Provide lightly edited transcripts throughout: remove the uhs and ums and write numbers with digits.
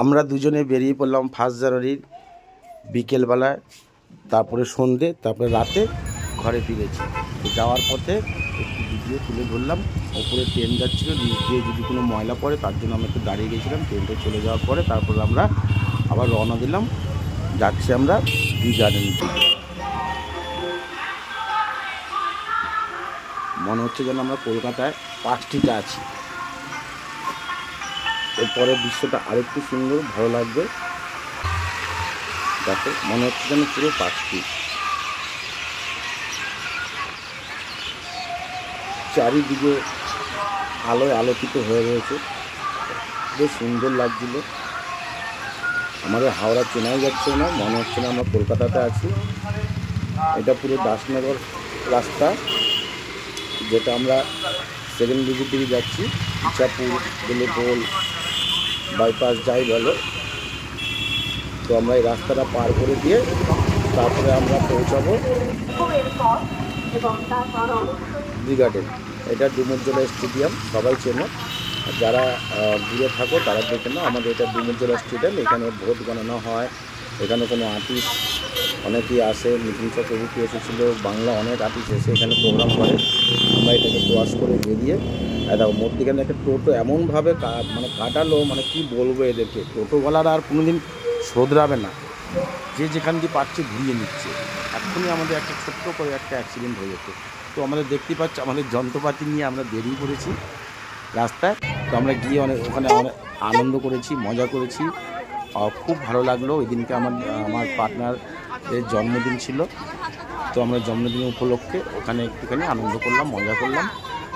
আমরা দুজনে বেরিয়ে পড়লাম 1 জানুয়ারির বিকেলবেলায়, তারপরে সন্ধ্যে, তারপরে রাতে ঘরে ফিরেছি। তো যাওয়ার পথে একটু ভিডিও তুলে ধরলাম। ওপরে ট্রেন যাচ্ছিলো, নিচ দিয়ে যদি কোনো ময়লা পড়ে তার জন্য আমরা একটু দাঁড়িয়ে গেছিলাম। ট্রেনটা চলে যাওয়ার পরে তারপরে আমরা আবার রওনা দিলাম, যাচ্ছি আমরা বি গার্ডেন থেকে। মনে হচ্ছে যেন আমরা কলকাতায় পার্ক স্ট্রিটে আছি। এরপরের দৃশ্যটা আরেকটু সুন্দর, ভালো লাগবে। দেখো, মনে হচ্ছে যেন পুরো পার্ক স্ট্রিট। চারিদিকে আলোয় আলোকিত হয়ে রয়েছে, বেশ সুন্দর লাগছিল। আমাদের হাওড়া চেনাই যাচ্ছে না, মনে হচ্ছে না আমরা কলকাতাতে আছি। এটা পুরো দাসনগর রাস্তা, যেটা আমরা সেকেন্ড ডিভির দিকে যাচ্ছি। ইচ্ছাপুর, বেলেপোল, বাইপাস যাই বলো। তো আমরা এই রাস্তাটা পার করে দিয়ে তারপরে আমরা পৌঁছাবো বি গার্ডেন। এটা ডুমুরজলা স্টেডিয়াম, সবাই চেনো। যারা দূরে থাকো তারা দেখে নাও, আমাদের এটা ডুমুরজলা স্টেডিয়াম। এখানে ভোট গণনা হয়, এখানে কোনো আর্টিস্ট অনেকেই আসে। মিঠুন চক্রবর্তী এসেছিলো, বাংলা অনেক আর্টিস্ট এসে এখানে প্রোগ্রাম করে। আমরা এটাকে ক্রস করে বেরিয়ে দেখো মধ্যখানে একটা টোটো এমনভাবে মানে কাটালো, মানে কি বলবো এদেরকে। টোটোওয়ালারা আর কোনোদিন শোধরাবে না, যে যেখান দিয়ে পাচ্ছে ঘুরিয়ে নিচ্ছে। এখনই আমাদের একটা ছোট্ট করে একটা অ্যাক্সিডেন্ট হয়ে যেত। তো আমাদের দেখতেই পাচ্ছি, আমাদের যন্ত্রপাতি নিয়ে আমরা বেরিয়ে পড়েছি রাস্তায়। তো আমরা গিয়ে ওখানে অনেক আনন্দ করেছি, মজা করেছি। খুব ভালো লাগলো। ওই দিনকে আমার পার্টনারের জন্মদিন ছিল। তো আমরা জন্মদিনের উপলক্ষে ওখানে একটুখানি আনন্দ করলাম, মজা করলাম।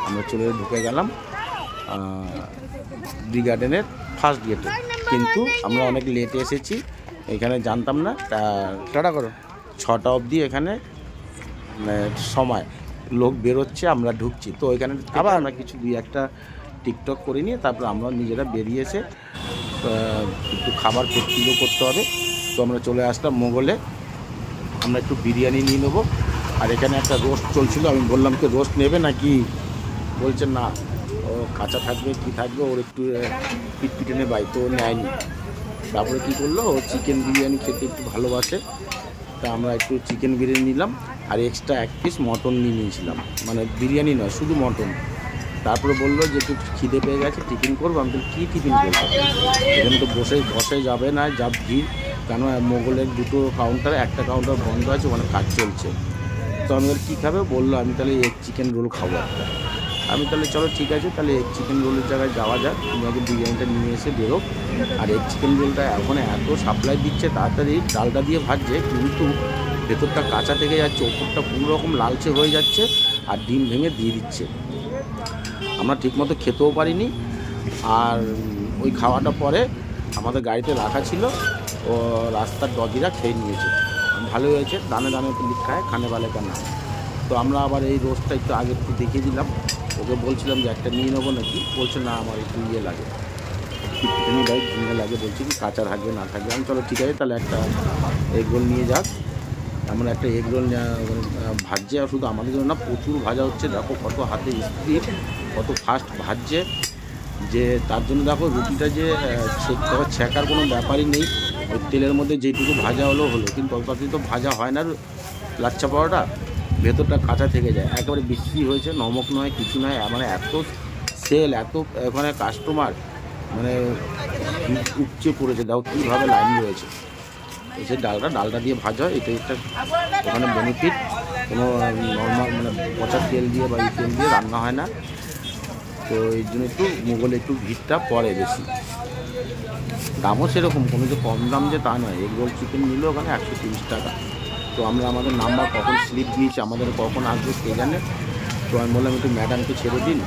আমরা চলে ঢুকে গেলাম বি গার্ডেনের ফার্স্ট গেটে। কিন্তু আমরা অনেক লেটে এসেছি, এখানে জানতাম না। টাটা করো, 6টা অবধি এখানে সময়, লোক বেরোচ্ছে, আমরা ঢুকছি। তো এখানে আবার আমরা কিছু 2-1টা টিকটক করে নিয়ে তারপর আমরা নিজেরা বেরিয়ে এসে একটু খাবার পেট্রোলও করতে হবে। তো আমরা চলে আসলাম মোগলে। আমরা একটু বিরিয়ানি নিয়ে নেবো। আর এখানে একটা রোস্ট চলছিল, আমি বললাম কি রোস্ট নেবে নাকি, বলছে না, ও কাঁচা থাকবে কি থাকবে, ওর একটু পিটপিটে নেবাই, তো নেয়নি। তারপরে কী করলো, ও চিকেন বিরিয়ানি খেতে একটু ভালোবাসে। তা আমরা একটু চিকেন বিরিয়ানি নিলাম, আর এক্সট্রা 1 পিস মটন নিয়ে নিয়েছিলাম, মানে বিরিয়ানি নয়, শুধু মটন। তারপরে বললো যে একটু খিদে পেয়ে গেছে, টিফিন করবো। আমি বলি কী টিফিন করবো, এখানে তো বসে যাবে না, যা ভিড়। কেন মোগলের 2টো কাউন্টার, একটা কাউন্টার বন্ধ আছে, ওখানে কাজ চলছে। তো আমি কী খাবে, বললো আমি তাহলে এগ চিকেন রোল খাবো একটা। আমি তাহলে চলো ঠিক আছে, তাহলে এগ চিকেন রোলের জায়গায় যাওয়া যাক, তুমি আগে বিরিয়ানিটা নিয়ে এসে বেরো। আর এগ চিকেন রোলটা এখন এত সাপ্লাই দিচ্ছে, তাড়াতাড়ি ডালটা দিয়ে ভাজছে, কিন্তু ভেতরটা কাঁচা থেকে যাচ্ছে, ওপরটা কোনো রকম লালচে হয়ে যাচ্ছে, আর ডিম ভেঙে দিয়ে দিচ্ছে। আমরা ঠিকমতো খেতেও পারিনি। আর ওই খাওয়াটা পরে আমাদের গাড়িতে রাখা ছিল, ও রাস্তার ডগিরা খেয়ে নিয়েছে। ভালো হয়েছে, দানে দানে একটু লিখায় খানে বালে কানা। তো আমরা আবার এই রোস্টটা একটু আগে একটু দেখিয়ে দিলাম। ওকে বলছিলাম যে একটা নিয়ে নেবো নাকি, বলছে না আমার একটু ইয়ে লাগে, পিটপিটনি ডাই ঝিঙে লাগে। বলছি কি কাঁচা থাকবে না থাকবে। আমি চলো ঠিক আছে, তাহলে একটা এগ রোল নিয়ে যাক। এমন একটা এগ রোল ভাজছে, আর শুধু আমাদের জন্য না, প্রচুর ভাজা হচ্ছে। দেখো কত হাতে স্পিড, কত ফাস্ট ভাজছে, যে তার জন্য দেখো রুটিটা যে ছেঁকার কোনো ব্যাপারই নেই। ওই তেলের মধ্যে যেটুকু ভাজা হলো, কিন্তু ততটাই তো ভাজা হয় না লাচ্ছা পরোটা, ভেতরটা কাঁচা থেকে যায়। একেবারে বিশ্রী হয়েছে, নমক নয় কিছু নয়, মানে এত সেল, এত ওখানে কাস্টমার, মানে উপচে পড়েছে। দাও কীভাবে লাইন রয়েছে। সেই ডালটা দিয়ে ভাজা হয়, এটা একটা ওখানে বেনিফিট। কোনো নর্মাল মানে পচা তেল দিয়ে বা এই তেল দিয়ে রান্না হয় না। তো এই জন্য একটু মোগলে একটু ভিড়টা পড়ে বেশি। দামও সেরকম, কোনো যে কম দাম যে তা নয়। এগ রোল চিকেন নিলে ওখানে 130 টাকা। তো আমরা আমাদের নাম্বার কখন স্লিপ দিয়েছি, আমাদের কখন আসবে কে জানে। তো আমি বললাম একটু ম্যাডামকে ছেড়ে দিন,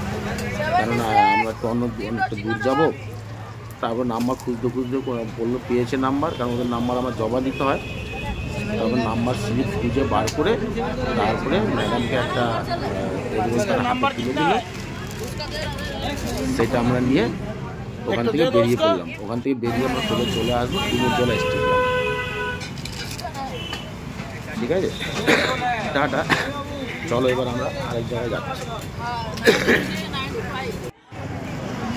কেননা আমরা একটু অনেকটা দূর যাবো। তারপর নাম্বার খুঁজতে বললো পেয়েছে নাম্বার, কারণ ওদের নাম্বার আমার জমা দিতে হয়। তারপর নাম্বার স্লিপ খুঁজে বার করে তারপরে ম্যাডামকে একটা হাতে তুলে দিল। সেটা আমরা নিয়ে ওখান থেকে বেরিয়ে পড়লাম। ওখান থেকে বেরিয়ে আমরা চলে আসবো ডুমুরজলা স্টেডিয়াম। ঠিক আছে, টাটা। চলো এবার আমরা আরেক জায়গায় যাচ্ছি।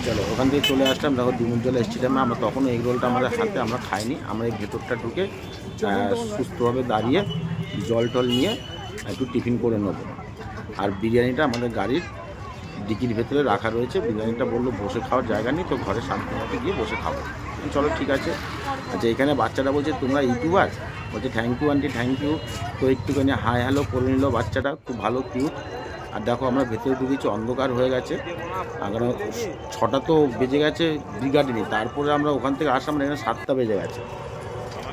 চলো ওখান থেকে চলে আসলাম, দেখো ডুমুরজলা স্টেডিয়ামে। আমরা তখনও এগ রোলটা আমাদের হাতে আমরা খাইনি, আমরা এই ভেতরটা ঢুকে সুস্থভাবে দাঁড়িয়ে জল টল নিয়ে একটু টিফিন করে নেবো। আর বিরিয়ানিটা আমাদের গাড়ির ডিকির ভেতরে রাখা রয়েছে। বিরিয়ানিটা বললো বসে খাওয়ার জায়গা নেই, তো ঘরে শান্তিমতো গিয়ে বসে খাবো। চলো ঠিক আছে। আচ্ছা, এখানে বাচ্চাটা বলছে তোমরা ইউটিউবার, বলছে thank you aunty thank you. তো একটুখানি হাই হ্যালো করে নিল বাচ্চাটা, খুব ভালো কিউট। আর দেখো আমরা ভেতরে ঢুকেছি, অন্ধকার হয়ে গেছে, কারণ 6টা তো বেজে গেছে ব্রিগাডেরই। তারপরে আমরা ওখান থেকে আসলাম, এখানে 7টা বেজে গেছে,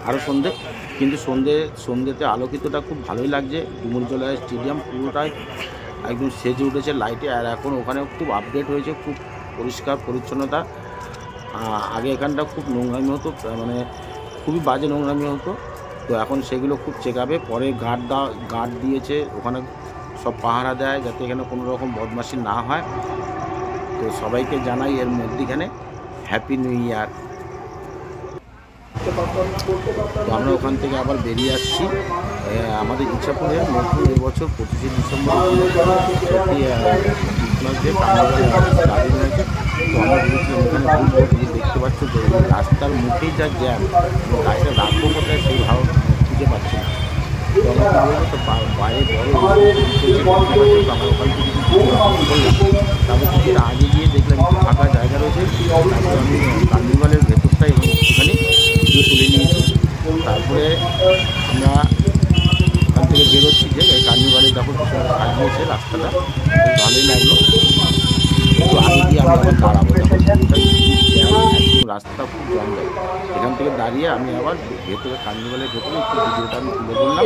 আরও সন্ধে। কিন্তু সন্ধেতে আলোকিতটা খুব ভালোই লাগছে। ডুমুরজলা স্টেডিয়াম পুরোটাই একদম সেজে উঠেছে লাইটে। আর এখন ওখানে খুব আপডেট হয়েছে, খুব পরিষ্কার পরিচ্ছন্নতা। আগে এখানটা খুব নোংরামি হতো, মানে খুবই বাজে নোংরামি হতো। তো এখন সেগুলো খুব চেকাবে। পরে গার্ড দিয়েছে ওখানে, সব পাহারা দেয় যাতে এখানে কোনো রকম বদমাশি না হয়। তো সবাইকে জানাই এর মধ্যেখানে হ্যাপি নিউ ইয়ার। তো আমরা ওখান থেকে আবার বেরিয়ে আসছি। আমাদের ইচ্ছাপুরে নতুন এবছর 25শে ডিসেম্বর ক্রিসমাস ডে গাড়ি রয়েছে। তো আমরা ভেবেছিলাম ওখানে ঘুরবো, যে দেখতে পাচ্ছ যে রাস্তার মুখেই যা জ্যাম, গাড়িটা রাখবো কোথায় সেই ভাব খুঁজে পাচ্ছি না। তো আমরা কী বলবো, তো বাইরে বড় আমরা ওখান থেকে করলাম। তারপর কিছুটা আগে গিয়ে দেখলাম একটু ফাঁকা জায়গা রয়েছে, তারপরে আমি কার্নিভালের ভেতরটা এবং একটুখানি ভিডিও তুলে নিয়েছি। তারপরে আমরা ওখান থেকে বেরোচ্ছি, যে এই কার্নিভালে দেখো কিছু সাজিয়েছে রাস্তাটা, ভালোই লাগলো। একটু আগে গিয়ে আমরা আবার দাঁড়াবো, দেখো একদম রাস্তা খুব জঙ্গল। এখান থেকে দাঁড়িয়ে আমি আবার ভেতরে কার্নিভালের ভেতরে একটু ভিডিওটা আমি তুলে ধরলাম।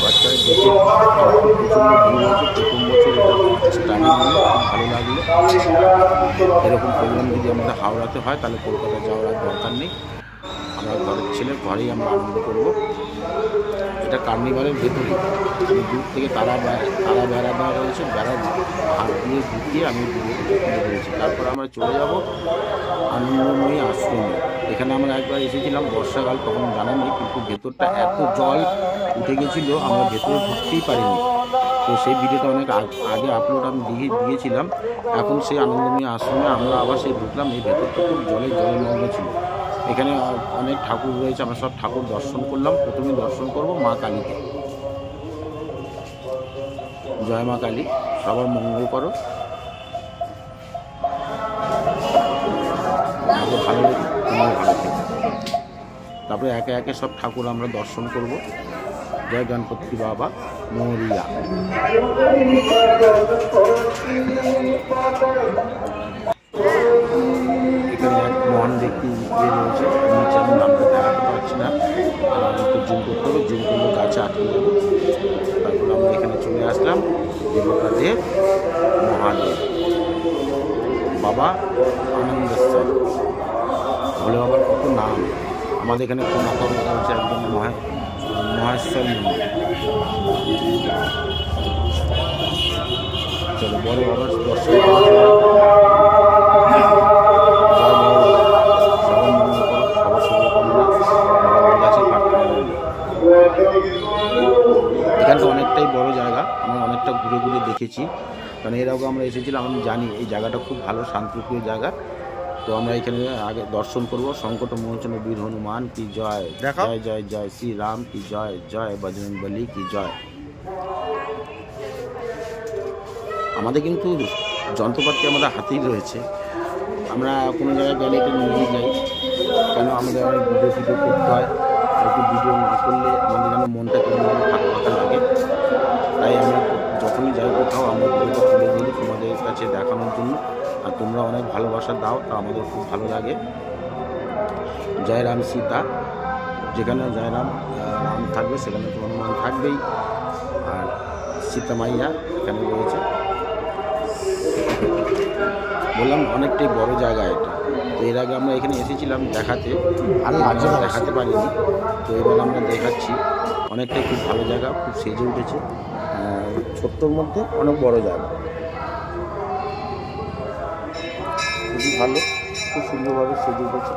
বাচ্চারা দেখে প্রচণ্ড ভিড় হয়েছে। প্রথম বছর এটা স্টার্টিং হলো, খুব ভালো লাগলো। এরকম প্রোগ্রাম যদি আমাদের হাওড়াতে হয় তাহলে কলকাতা যাওয়ার আর দরকার নেই, আমরা ঘরের ছেলে ঘরেই আমরা আনন্দ করব। এটা কার্নিভালের ভেতরেই, আমি দূর থেকে তারা বেড়া দেওয়া রয়েছে, বেড়া হাত দিয়ে ঢুকিয়ে আমি ভিডিওটা তুলে ধরেছি। তারপর আমরা চলে যাব আনন্দময়ী আশ্রমে। এখানে আমরা একবার এসেছিলাম বর্ষাকাল, তখন জানা নেই, কিন্তু ভেতরটা এত জল উঠে গেছিলো আমরা ভেতরে ঢুকতেই পারিনি। তো সেই ভিডিওটা অনেক আগে আপলোড আমি দিয়েছিলাম। এখন সেই আনন্দময়ী আশ্রমে আমরা আবার সেই ঢুকলাম। এই ভেতরটা খুব জলমগ্ন ছিল। এখানে অনেক ঠাকুর রয়েছে, আমরা সব ঠাকুর দর্শন করলাম। প্রথমে দর্শন করব মা কালীকে। জয় মা কালী, সবার মঙ্গল করো। আমাকে ভালো লাগে, তুমিও ভালো থেকো। তারপরে একে একে সব ঠাকুর আমরা দর্শন করব। জয় গণপতি বাবা মোরিয়া। এখানে এক মহান ব্যক্তি রয়েছে, নিচে আমি নামটা দেখাতে পারছি না, একটু জুম করতে হবে, জুম করলে গাছে আটকে যাবো। তারপর আমরা এখানে চলে আসলাম দেবতাদেব মহাদেব বাবা আনন্দেশ্বর, ভোলে বাবার কত নাম। আমাদের এখানে কোনাকার হচ্ছে একদম মহেশ্বর মন্দির। চলো বড় বাবার দর্শন এখানটা অনেকটাই বড় জায়গা, আমরা অনেকটা ঘুরে দেখেছি, কারণ এর আগে আমরা এসেছিলাম, আমি জানি এই জায়গাটা খুব ভালো শান্তিপ্রিয় জায়গা। তো আমরা এখানে আগে দর্শন করব। সংকট মোচন বীর হনুমান কি জয়, জয় জয় জয় শ্রী রাম কি জয়, জয় বজরংবলী কি জয়। আমাদের কিন্তু যন্ত্রপাতি আমাদের হাতেই রয়েছে, আমরা কোনো জায়গায় গেলে এটা নিয়েই যাই, কেন আমাদের অনেক ভিডিও করতে হয়। আর একটু ভিডিও না করলে আমাদের যেন মনটা কেমন ফাঁকা লাগে। তাই আমরা যখনই যাই কোথাও আমরা ভিডিওটা তুলে দিই তোমাদের কাছে দেখানোর জন্য। আর তোমরা অনেক ভালোবাসা দাও, তা আমাদের খুব ভালো লাগে। জয় রাম সীতা, যেখানে জয় রাম থাকবে সেখানে তো হনুমান থাকবেই। আর সীতা মাইয়া এখানে রয়েছে। বললাম অনেকটাই বড় জায়গা এটা। তো এর আগে আমরা এখানে এসেছিলাম দেখাতে, দেখাতে পারিনি, তো এবার আমরা দেখাচ্ছি। অনেকটাই খুব ভালো জায়গা, খুব সেজে উঠেছে, ছোট্টর মধ্যে অনেক বড় জায়গা, খুবই ভালো, খুব সুন্দরভাবে সেজে উঠেছে।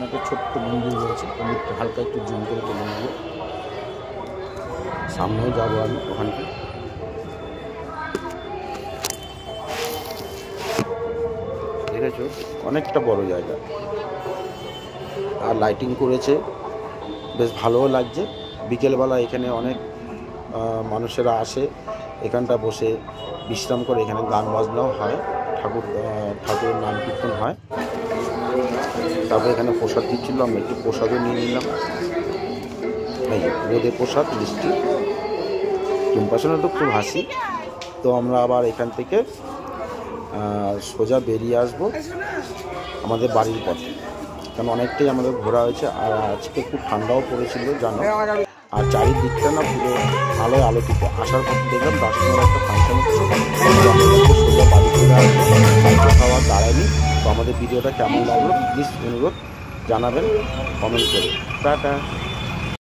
একটা ছোট্ট ছোট্ট মন্দির রয়েছে, মন্দিরটা হালকা একটু জুম করে তুলে নেব। সামনেও যাবো আমি ওখানটা। দেখেছো অনেকটা বড় জায়গা, আর লাইটিং করেছে, বেশ ভালোও লাগছে। বিকেলবেলা এখানে অনেক মানুষেরা আসে, এখানটা বসে বিশ্রাম করে। এখানে গান বাজনাও হয়, ঠাকুরের নাম কীর্তন হয়। তারপরে এখানে প্রসাদ দিচ্ছিল, আমরা একটু প্রসাদও নিয়ে নিলাম। এই রোদে প্রসাদ মিষ্টি, টুম্পাসনে তো খুব হাসি। তো আমরা আবার এখান থেকে সোজা বেরিয়ে আসবো আমাদের বাড়ির পথে, কারণ অনেকটাই আমাদের ঘোরা হয়েছে। আর আজকে খুব ঠান্ডাও পড়েছিল জানো, আর চারিদিকটা না পুরো আলোয় আলোকিত। আসার পথে দেখলাম দার্জিলিংয়ের একটা ফাংশন হচ্ছে, সোজা বাড়ি চলে আসবো, কোথাও আর দাঁড়ায়নি। তো আমাদের ভিডিওটা কেমন লাগলো প্লিজ অনুরোধ জানাবেন কমেন্ট করে। টাটা।